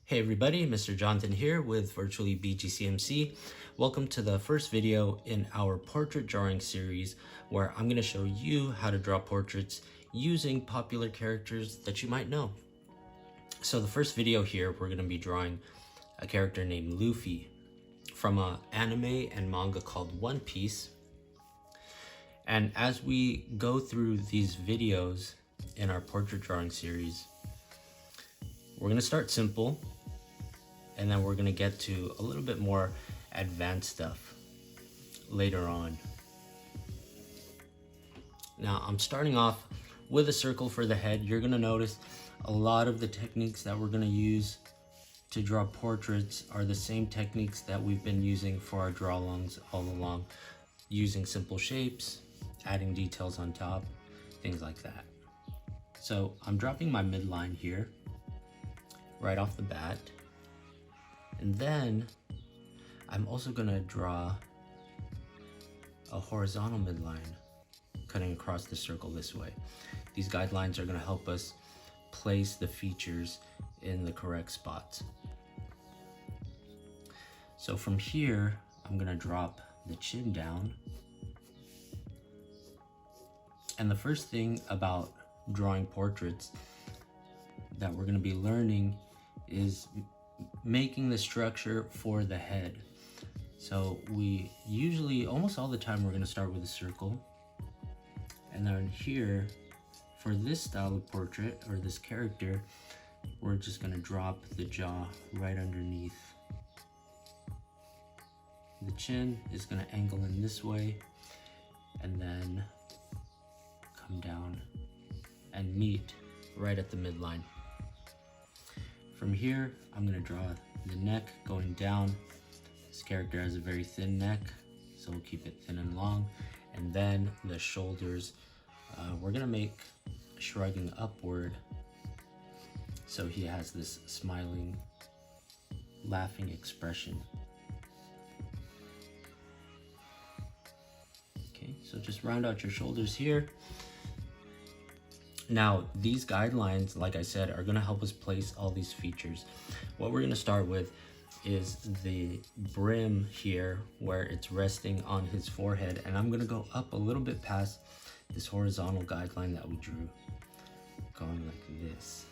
Hey everybody, Mr. Jonathan here with virtually BGCMC. Welcome to the first video in our portrait drawing series where I'm going to show you how to draw portraits using popular characters that you might know. So the first video here, we're going to be drawing a character named Luffy from an anime and manga called One Piece. And as we go through these videos in our portrait drawing series, we're going to start simple, and then we're going to get to a little bit more advanced stuff later on. Now, I'm starting off with a circle for the head. You're going to notice a lot of the techniques that we're going to use to draw portraits are the same techniques that we've been using for our draw-alongs all along, using simple shapes, adding details on top, things like that. So I'm dropping my midline here right off the bat, and then I'm also going to draw a horizontal midline cutting across the circle this way. These guidelines are going to help us place the features in the correct spots. So from here, I'm going to drop the chin down. And the first thing about drawing portraits that we're going to be learning is making the structure for the head. So we usually, almost all the time, we're going to start with a circle. And then here, for this style of portrait, or this character, we're just going to drop the jaw right underneath. The chin is going to angle in this way, and then come down and meet right at the midline. From here, I'm going to draw the neck going down. This character has a very thin neck, so we'll keep it thin and long. And then the shoulders, we're going to make shrugging upward, so he has this smiling, laughing expression. Okay, so just round out your shoulders here. Now, these guidelines, like I said, are going to help us place all these features. What we're going to start with is the brim here, where it's resting on his forehead, and I'm going to go up a little bit past this horizontal guideline that we drew, going like this.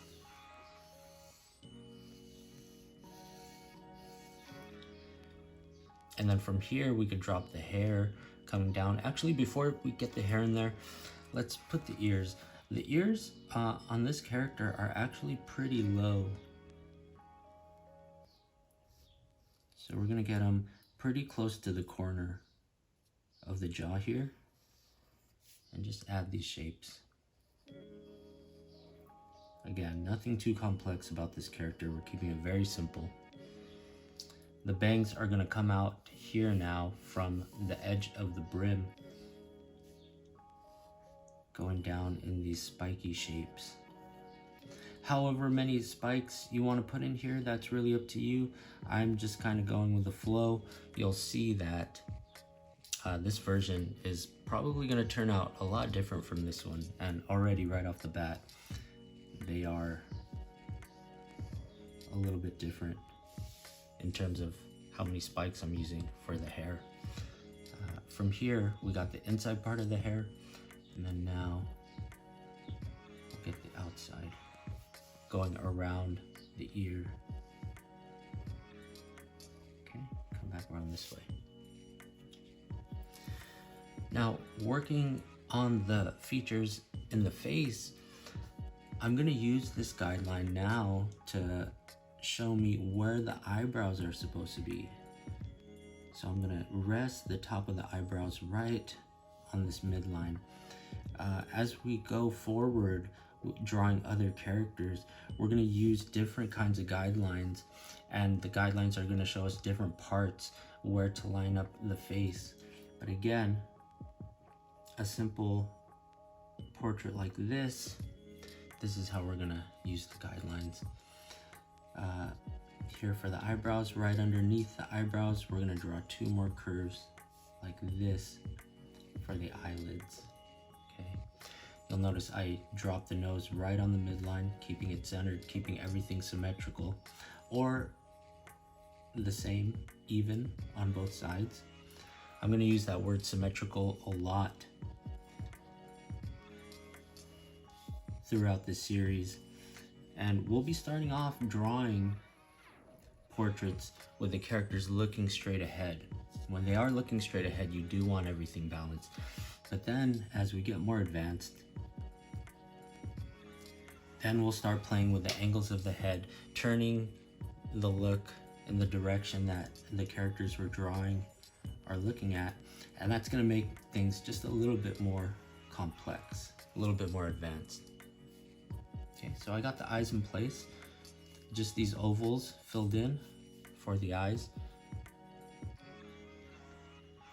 And then from here, we could drop the hair coming down. Actually, before we get the hair in there, let's put the ears. The ears on this character are actually pretty low. So we're gonna get them pretty close to the corner of the jaw here, and just add these shapes. Again, nothing too complex about this character. We're keeping it very simple. The bangs are gonna come out here now from the edge of the brim, going down in these spiky shapes. However many spikes you want to put in here, that's really up to you. I'm just kind of going with the flow. You'll see that this version is probably going to turn out a lot different from this one, and already right off the bat they are a little bit different in terms of how many spikes I'm using for the hair. From here, we got the inside part of the hair, and then now we'll get the outside going around the ear. Okay, come back around this way. Now, working on the features in the face, I'm gonna use this guideline now to show me where the eyebrows are supposed to be. So I'm gonna rest the top of the eyebrows right on this midline. As we go forward drawing other characters, we're going to use different kinds of guidelines, and the guidelines are going to show us different parts where to line up the face. But again, a simple portrait like this is how we're going to use the guidelines. Here for the eyebrows, right underneath the eyebrows, we're going to draw two more curves like this for the eyelids. Okay, you'll notice I dropped the nose right on the midline, keeping it centered, keeping everything symmetrical, or the same, even on both sides. I'm going to use that word symmetrical a lot throughout this series, and we'll be starting off drawing portraits with the characters looking straight ahead. When they are looking straight ahead, you do want everything balanced, but then as we get more advanced, then we'll start playing with the angles of the head, turning the look in the direction that the characters we're drawing are looking at, and that's going to make things just a little bit more complex, a little bit more advanced. Okay, so I got the eyes in place, just these ovals filled in for the eyes.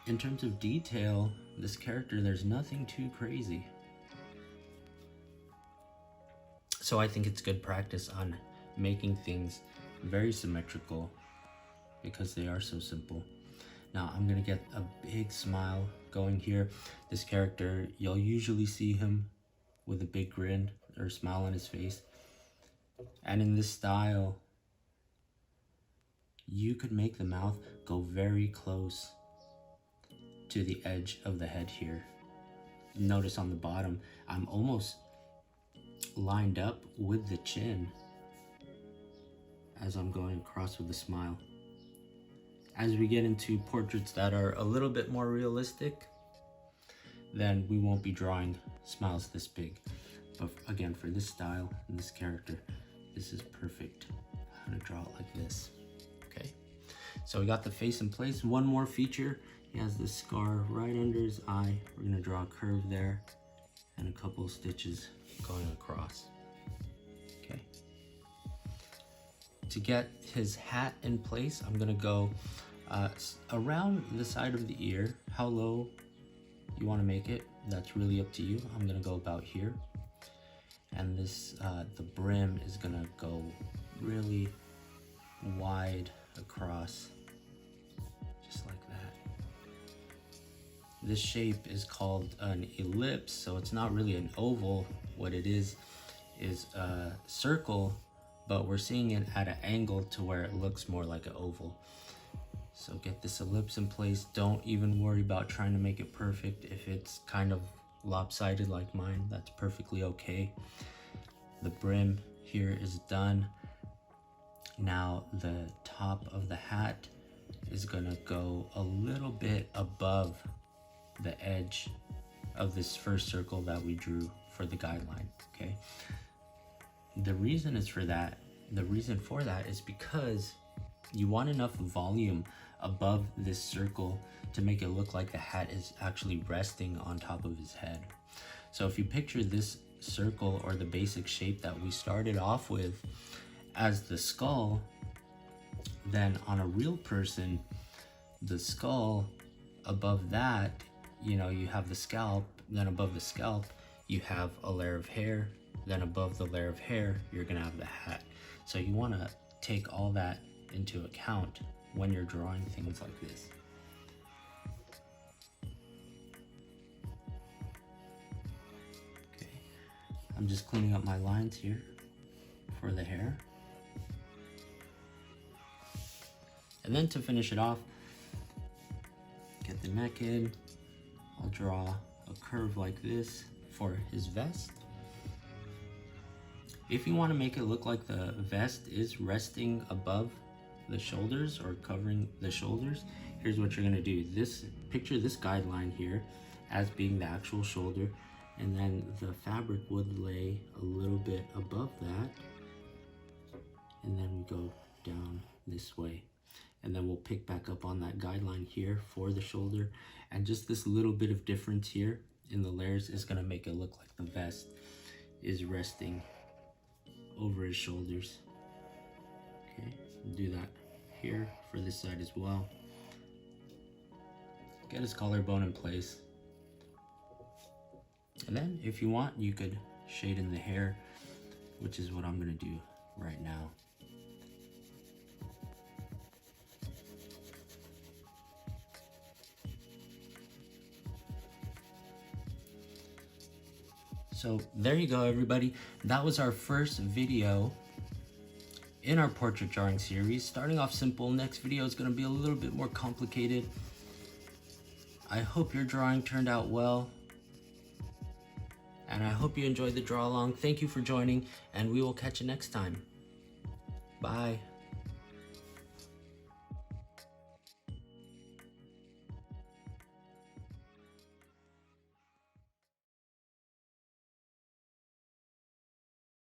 In terms of detail, this character, there's nothing too crazy. So I think it's good practice on making things very symmetrical because they are so simple. Now I'm gonna get a big smile going here. This character, you'll usually see him with a big grin or smile on his face. And in this style, you could make the mouth go very close to the edge of the head here. Notice on the bottom, I'm almost lined up with the chin as I'm going across with a smile. As we get into portraits that are a little bit more realistic, then we won't be drawing smiles this big. But again, for this style and this character, this is perfect. I'm gonna draw it like this, okay? So we got the face in place. One more feature, he has this scar right under his eye. We're gonna draw a curve there and a couple of stitches going across, okay? To get his hat in place, I'm gonna go around the side of the ear. How low you wanna make it, that's really up to you. I'm gonna go about here. And this, the brim is gonna go really wide across, just like that. This shape is called an ellipse, so it's not really an oval. What it is a circle, but we're seeing it at an angle to where it looks more like an oval. So get this ellipse in place. Don't even worry about trying to make it perfect. If it's kind of lopsided like mine, that's perfectly okay. The brim here is done. Now the top of the hat is gonna go a little bit above the edge of this first circle that we drew for the guideline, okay? The reason for that is because you want enough volume above this circle to make it look like the hat is actually resting on top of his head. So if you picture this circle or the basic shape that we started off with as the skull, then on a real person, the skull, above that, you know, you have the scalp, then above the scalp, you have a layer of hair, then above the layer of hair, you're gonna have the hat. So you wanna take all that into account when you're drawing things like this. Okay, I'm just cleaning up my lines here for the hair. And then to finish it off, get the neck in. I'll draw a curve like this for his vest. If you want to make it look like the vest is resting above the shoulders or covering the shoulders, here's what you're going to do. Picture this guideline here as being the actual shoulder, and then the fabric would lay a little bit above that, and then we go down this way. And then we'll pick back up on that guideline here for the shoulder, and just this little bit of difference here in the layers is going to make it look like the vest is resting over his shoulders. Okay, we'll do that here for this side as well. Get his collarbone in place, and then if you want, you could shade in the hair, which is what I'm going to do right now. So there you go, everybody. That was our first video in our portrait drawing series. Starting off simple, next video is going to be a little bit more complicated. I hope your drawing turned out well, and I hope you enjoyed the draw along. Thank you for joining, and we will catch you next time. Bye.